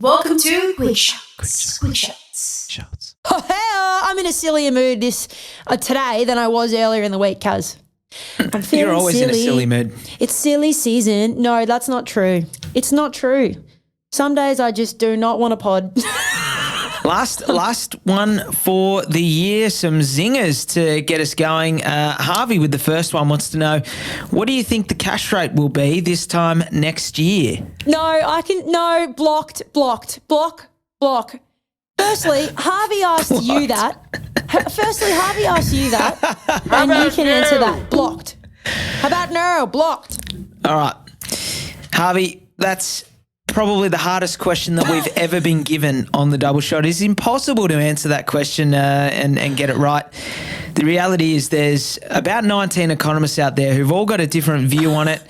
Welcome to Quickshots. Oh, hell, I'm in a sillier mood today than I was earlier in the week, cuz. I'm feeling You're always silly. in a silly mood. It's silly season. No, that's not true. It's not true. Some days I just do not want a pod. Last one for the year, some zingers to get us going. Harvey with the first one wants to know, what do you think the cash rate will be this time next year? Blocked. Firstly, Harvey asked you that. And you can answer that. Blocked. How about no? Blocked. All right. Harvey, that's probably the hardest question that we've ever been given on the double shot. It's impossible to answer that question and get it right. The reality is there's about 19 economists out there who've all got a different view on it.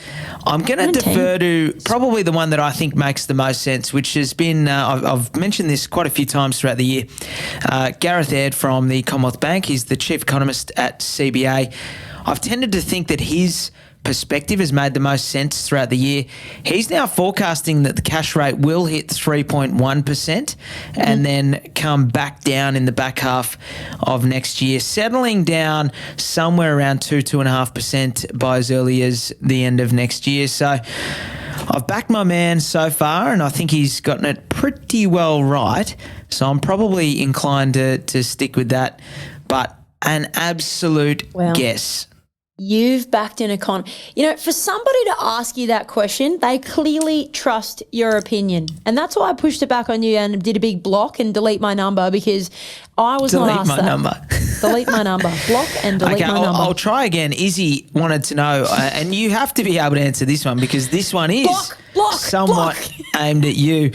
I'm going to defer to probably the one that I think makes the most sense, which has been, I've mentioned this quite a few times throughout the year. Gareth Aird from the Commonwealth Bank, he's the chief economist at CBA. I've tended to think that his perspective has made the most sense throughout the year. He's now forecasting that the cash rate will hit 3.1% and then come back down in the back half of next year, settling down somewhere around 2.5% by as early as the end of next year. So I've backed my man so far, and I think he's gotten it pretty well right. So I'm probably inclined to stick with that. But an absolute guess. You've backed an for somebody to ask you that question, they clearly trust your opinion. And that's why I pushed it back on you and did a big block and delete my number, because I was not asked that. Delete my number. Delete my number. Block and delete my number. I'll try again. Izzy wanted to know, and you have to be able to answer this one because this one is somewhat aimed at you.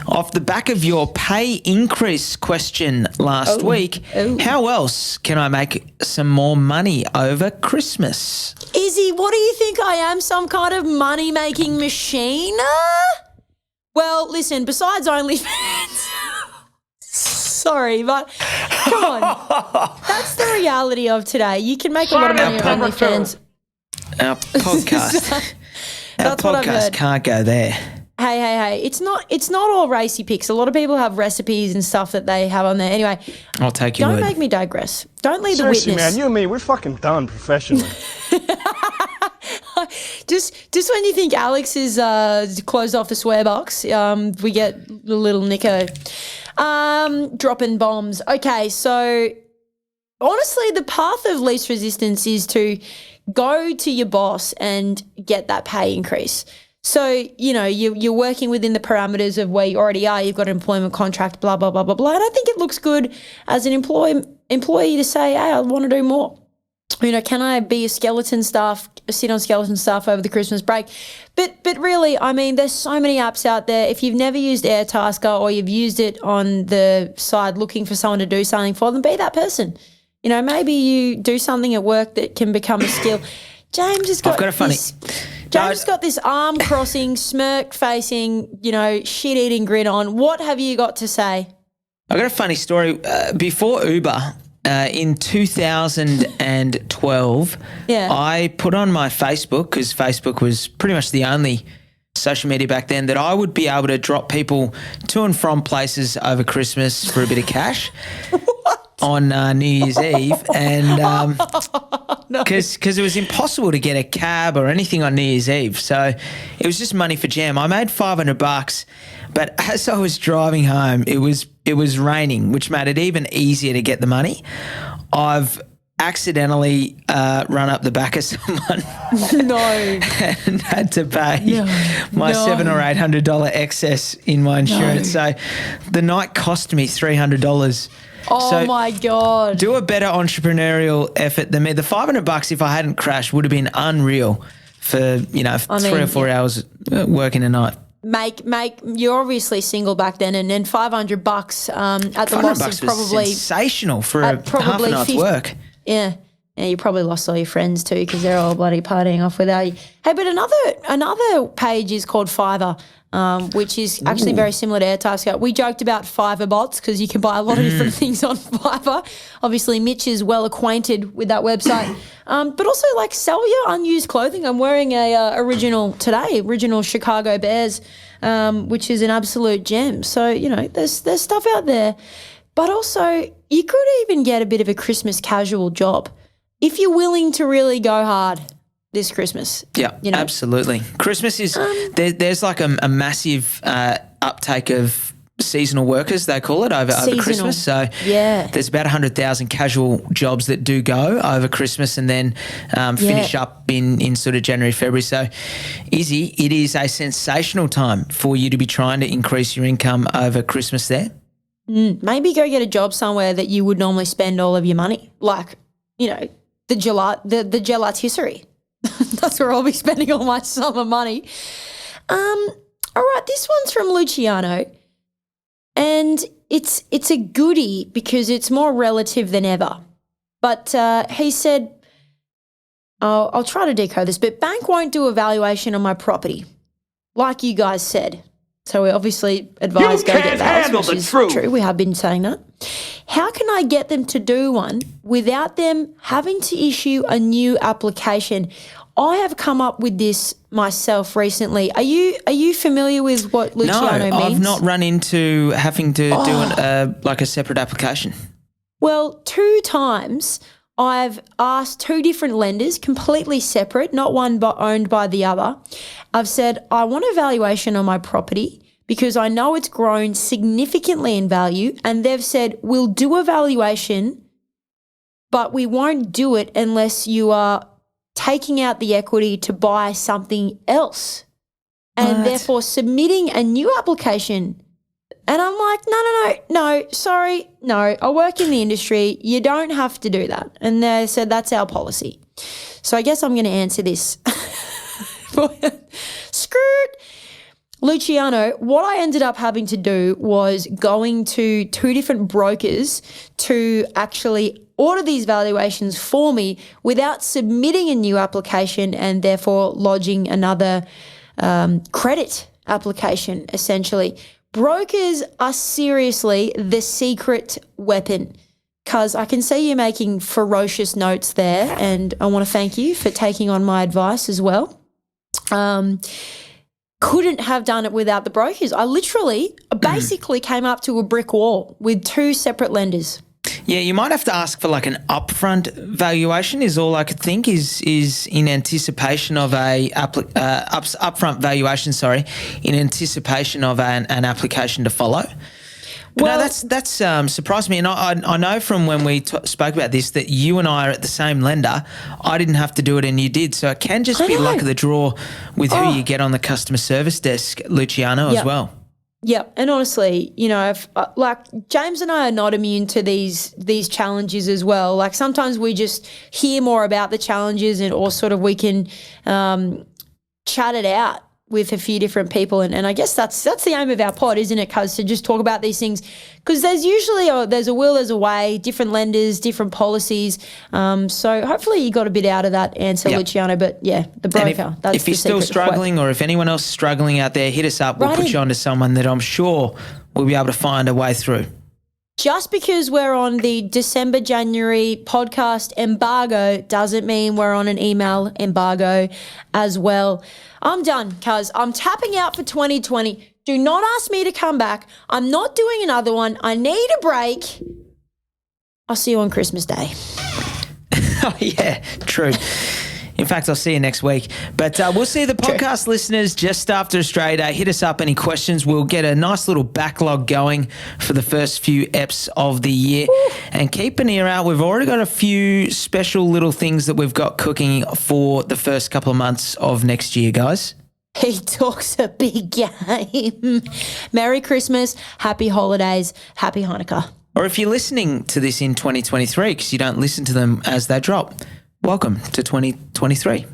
Off the back of your pay increase question last week, how else can I make some more money over Christmas? Izzy, what do you think I am, some kind of money-making machine? Well, listen, besides OnlyFans... Sorry, but come on. That's the reality of today. You can make a lot of money on OnlyFans. Our podcast. That's what I've heard. Can't go there. Hey. It's not all racy pics. A lot of people have recipes and stuff that they have on there. Anyway, I'll take your word. Don't make me digress. Don't lead the Seriously, witness. man, you and me, we're fucking done professionally. Just when you think Alex is closed off the swear box, we get the little Nico dropping bombs. Okay, so honestly, the path of least resistance is to go to your boss and get that pay increase. So, you're working within the parameters of where you already are. You've got an employment contract, blah, blah, blah, blah, blah. And I think it looks good as an employee to say, hey, I want to do more. Can I be sit on skeleton staff over the Christmas break? But really, I mean, there's so many apps out there. If you've never used Airtasker or you've used it on the side looking for someone to do something for them, be that person. Maybe you do something at work that can become a skill. James has got this arm crossing, smirk facing, shit-eating grin on. What have you got to say? I've got a funny story. Before Uber, in 2012, I put on my Facebook, because Facebook was pretty much the only social media back then, that I would be able to drop people to and from places over Christmas for a bit of cash. On New Year's Eve, and because it was impossible to get a cab or anything on New Year's Eve, so it was just money for jam. I made $500, but as I was driving home, it was raining, which made it even easier to get the money. I've accidentally run up the back of someone. No. And had to pay my $700 or $800 excess in my insurance. So the night cost me $300. Oh, my God. Do a better entrepreneurial effort than me. The $500, if I hadn't crashed, would have been unreal for, 3 or 4 hours working a night. You're obviously single back then, and then $500 at the loss of probably sensational for half a night's work. Yeah. Yeah, you probably lost all your friends too because they're all bloody partying off without you. Hey, but another page is called Fiverr, which is actually very similar to Airtasker. We joked about Fiverr bots because you can buy a lot of different things on Fiverr. Obviously, Mitch is well acquainted with that website. But also, like, sell your unused clothing. I'm wearing a original Chicago Bears, which is an absolute gem. So, you know, there's stuff out there. But also, you could even get a bit of a Christmas casual job if you're willing to really go hard this Christmas. Yeah, you know? Absolutely. Christmas is there's like a massive uptake of seasonal workers, they call it, over Christmas. So there's about 100,000 casual jobs that do go over Christmas and then finish up in sort of January, February. So, Izzy, it is a sensational time for you to be trying to increase your income over Christmas there. Maybe go get a job somewhere that you would normally spend all of your money, like, you know, the gelatisserie. That's where I'll be spending all my summer money. All right, this one's from Luciano, and it's a goodie because it's more relative than ever. But he said, I'll try to decode this, but bank won't do a valuation on my property, like you guys said. So we obviously advise go get vals, which is true. We have been saying that. How can I get them to do one without them having to issue a new application? I have come up with this myself recently. Are you familiar with what Luciano means? No, I've not run into having to do like a separate application. Well, 2 times I've asked 2 different lenders, completely separate, not one but owned by the other. I've said, I want a valuation on my property because I know it's grown significantly in value, and they've said, we'll do a valuation, but we won't do it unless you are taking out the equity to buy something else and therefore submitting a new application. And I'm like, no, sorry, no, I work in the industry. You don't have to do that. And they said, that's our policy. So I guess I'm going to answer this. Screwed. Luciano, what I ended up having to do was going to 2 different brokers to actually order these valuations for me without submitting a new application and therefore lodging another credit application, essentially. Brokers are seriously the secret weapon, because I can see you making ferocious notes there, and I want to thank you for taking on my advice as well. Couldn't have done it without the brokers. I basically came up to a brick wall with 2 separate lenders. Yeah, you might have to ask for like an upfront valuation is all I could think is in anticipation of a upfront valuation, in anticipation of an application to follow. But no, that's surprised me. And I know from when we spoke about this that you and I are at the same lender. I didn't have to do it and you did. So it can just be luck of the draw with who you get on the customer service desk, Luciano, as well. Yep, and honestly, you know, like James and I are not immune to these challenges as well. Like sometimes we just hear more about the challenges or sort of we can chat it out with a few different people, and I guess that's the aim of our pod, isn't it, cuz, to just talk about these things, because there's usually there's a will, there's a way, different lenders, different policies, so hopefully you got a bit out of that answer, Luciano. But yeah, the broker, that's if you're still struggling, or if anyone else is struggling out there, hit us up. We'll put you onto someone that I'm sure will be able to find a way through. Just because we're on the December-January podcast embargo doesn't mean we're on an email embargo as well. I'm done, cuz I'm tapping out for 2020. Do not ask me to come back. I'm not doing another one. I need a break. I'll see you on Christmas Day. Oh, yeah, true. In fact, I'll see you next week. But we'll see the podcast listeners just after Australia Day. Hit us up, any questions. We'll get a nice little backlog going for the first few eps of the year. Ooh. And keep an ear out. We've already got a few special little things that we've got cooking for the first couple of months of next year, guys. He talks a big game. Merry Christmas, happy holidays, happy Hanukkah. Or if you're listening to this in 2023 because you don't listen to them as they drop, welcome to 2023.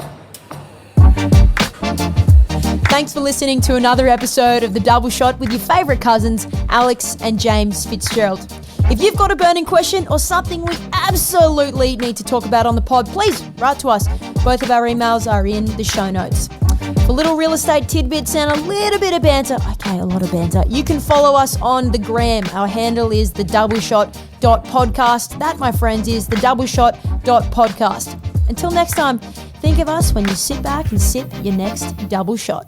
Thanks for listening to another episode of The Double Shot with your favourite cousins, Alex and James Fitzgerald. If you've got a burning question or something we absolutely need to talk about on the pod, please write to us. Both of our emails are in the show notes. For little real estate tidbits and a little bit of banter, okay, a lot of banter, you can follow us on the gram. Our handle is thedoubleshot.podcast. That, my friends, is thedoubleshot.podcast. Until next time, think of us when you sit back and sip your next double shot.